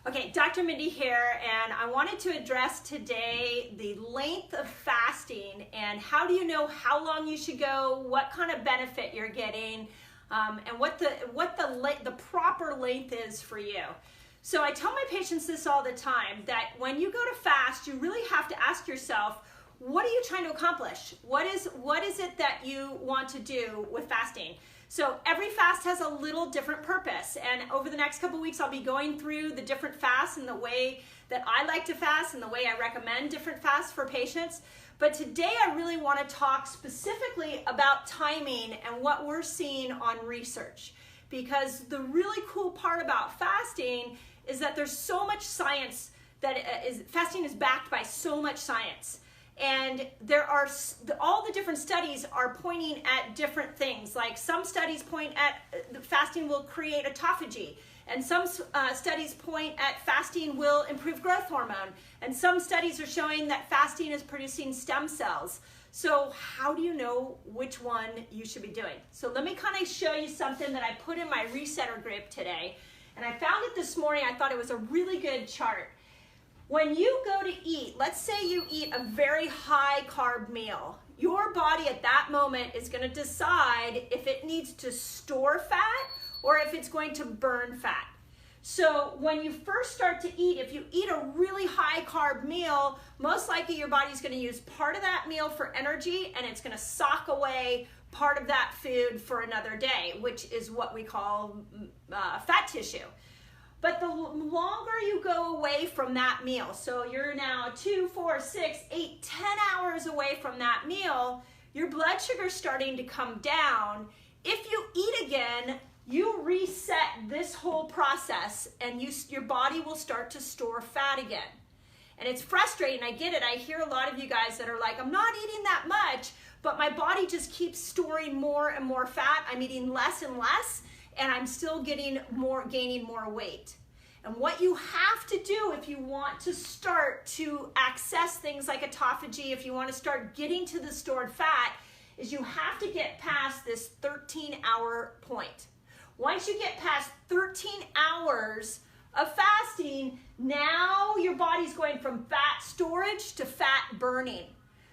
Okay, Dr. Mindy here, and I wanted to address today the length of fasting and how do you know how long you should go, what kind of benefit you're getting, and what the proper length is for you. So I tell my patients this all the time, that when you go to fast, you really have to ask yourself, what are you trying to accomplish? What is it that you want to do with fasting? So every fast has a little different purpose, and over the next couple weeks I'll be going through the different fasts and the way that I like to fast and the way I recommend different fasts for patients. But today I really want to talk specifically about timing and what we're seeing on research, because the really cool part about fasting is that there's so much science fasting is backed by so much science. And there are, all the different studies are pointing at different things. Like some studies point at fasting will create autophagy, and some studies point at fasting will improve growth hormone, and some studies are showing that fasting is producing stem cells. So how do you know which one you should be doing? So let me kind of show you something that I put in my resetter group today, and I found it this morning. I thought it was a really good chart. When you go to eat, let's say you eat a very high carb meal, your body at that moment is going to decide if it needs to store fat or if it's going to burn fat. So when you first start to eat, if you eat a really high carb meal, most likely your body's going to use part of that meal for energy, and it's going to sock away part of that food for another day, which is what we call fat tissue. But the longer you go away from that meal, so you're now 2, 4, 6, 8, 10 hours away from that meal, your blood sugar's starting to come down. If you eat again, you reset this whole process, and your body will start to store fat again. And it's frustrating, I get it. I hear a lot of you guys that are like, I'm not eating that much, but my body just keeps storing more and more fat. I'm eating less and less, and I'm still gaining more weight. And what you have to do if you want to start to access things like autophagy, if you want to start getting to the stored fat, is you have to get past this 13-hour point. Once you get past 13 hours of fasting, now your body's going from fat storage to fat burning.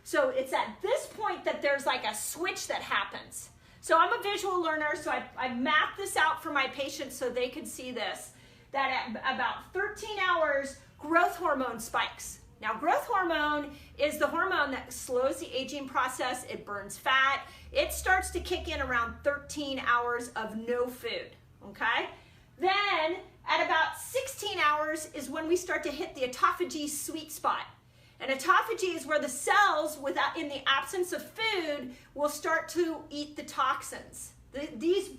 So it's at this point that there's like a switch that happens. So I'm a visual learner, so I mapped this out for my patients so they could see this, that at about 13 hours, growth hormone spikes. Now, growth hormone is the hormone that slows the aging process. It burns fat. It starts to kick in around 13 hours of no food, okay? Then, at about 16 hours is when we start to hit the autophagy sweet spot. And autophagy is where the cells, in the absence of food, will start to eat the toxins.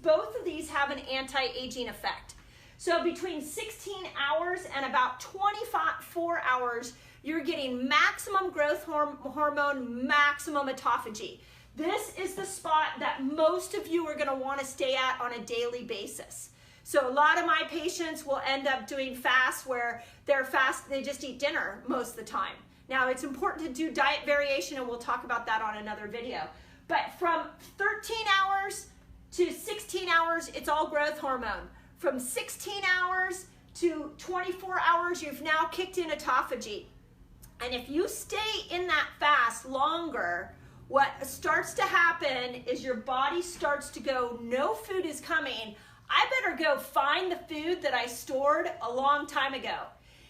Both of these have an anti-aging effect. So between 16 hours and about 24 hours, you're getting maximum growth hormone, maximum autophagy. This is the spot that most of you are going to want to stay at on a daily basis. So a lot of my patients will end up doing fasts where they just eat dinner most of the time. Now, it's important to do diet variation, and we'll talk about that on another video. But from 13 hours to 16 hours, it's all growth hormone. From 16 hours to 24 hours, you've now kicked in autophagy. And if you stay in that fast longer, what starts to happen is your body starts to go, no food is coming. I better go find the food that I stored a long time ago.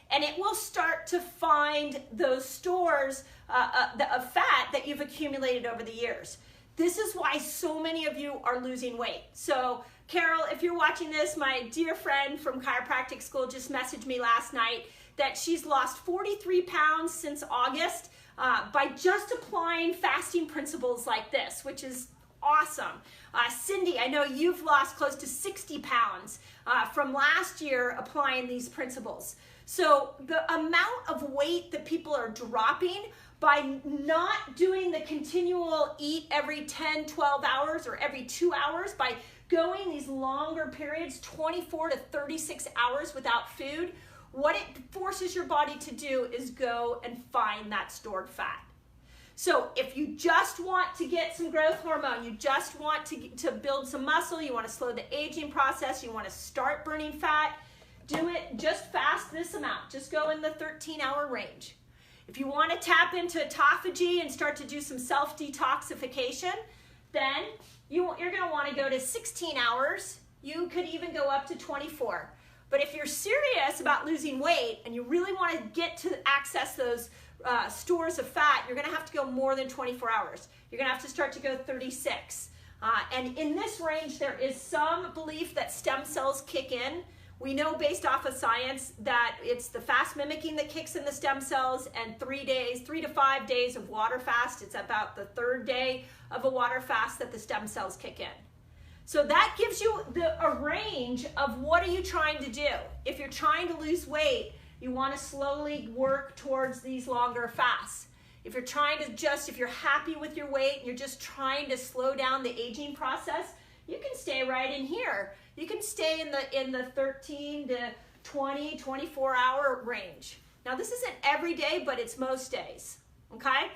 And it will start to find those stores of fat that you've accumulated over the years. This is why so many of you are losing weight. So Carol, if you're watching this, my dear friend from chiropractic school just messaged me last night that she's lost 43 pounds since August by just applying fasting principles like this, which is awesome. Cindy, I know you've lost close to 60 pounds from last year applying these principles. So the amount of weight that people are dropping by not doing the continual eat every 10, 12 hours or every 2 hours, by going these longer periods, 24 to 36 hours without food, what it forces your body to do is go and find that stored fat. So if you just want to get some growth hormone, you just want to build some muscle, you want to slow the aging process, you want to start burning fat, do it, just fast this amount. Just go in the 13-hour range. If you want to tap into autophagy and start to do some self-detoxification, then you're going to want to go to 16 hours. You could even go up to 24. But if you're serious about losing weight and you really want to get to access those stores of fat, you're going to have to go more than 24 hours. You're going to have to start to go 36. And in this range, there is some belief that stem cells kick in. We know based off of science that it's the fast mimicking that kicks in the stem cells, and 3 to 5 days of water fast. It's about the third day of a water fast that the stem cells kick in. So that gives you a range of what are you trying to do. If you're trying to lose weight, you want to slowly work towards these longer fasts. If you're trying to if you're happy with your weight and you're just trying to slow down the aging process, you can stay right in here. You can stay in the 13 to 20, 24-hour range. Now, this isn't every day, but it's most days, okay?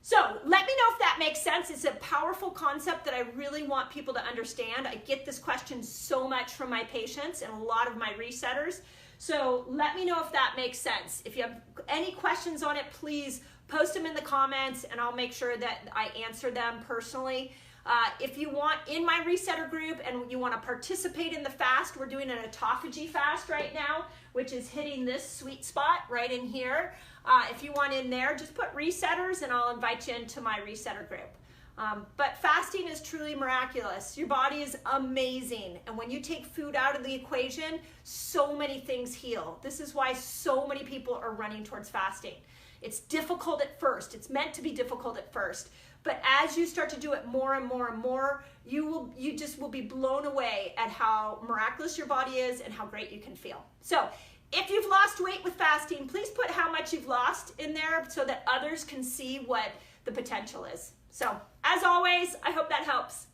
So let me know if that makes sense. It's a powerful concept that I really want people to understand. I get this question so much from my patients and a lot of my resetters. So let me know if that makes sense. If you have any questions on it, please post them in the comments and I'll make sure that I answer them personally. If you want in my resetter group and you want to participate in the fast, we're doing an autophagy fast right now, which is hitting this sweet spot right in here. If you want in there, just put resetters and I'll invite you into my resetter group. But fasting is truly miraculous. Your body is amazing. And when you take food out of the equation, so many things heal. This is why so many people are running towards fasting. It's difficult at first. It's meant to be difficult at first. But as you start to do it more and more and more, you just will be blown away at how miraculous your body is and how great you can feel. So if you've lost weight with fasting, please put how much you've lost in there so that others can see what the potential is. So as always, I hope that helps.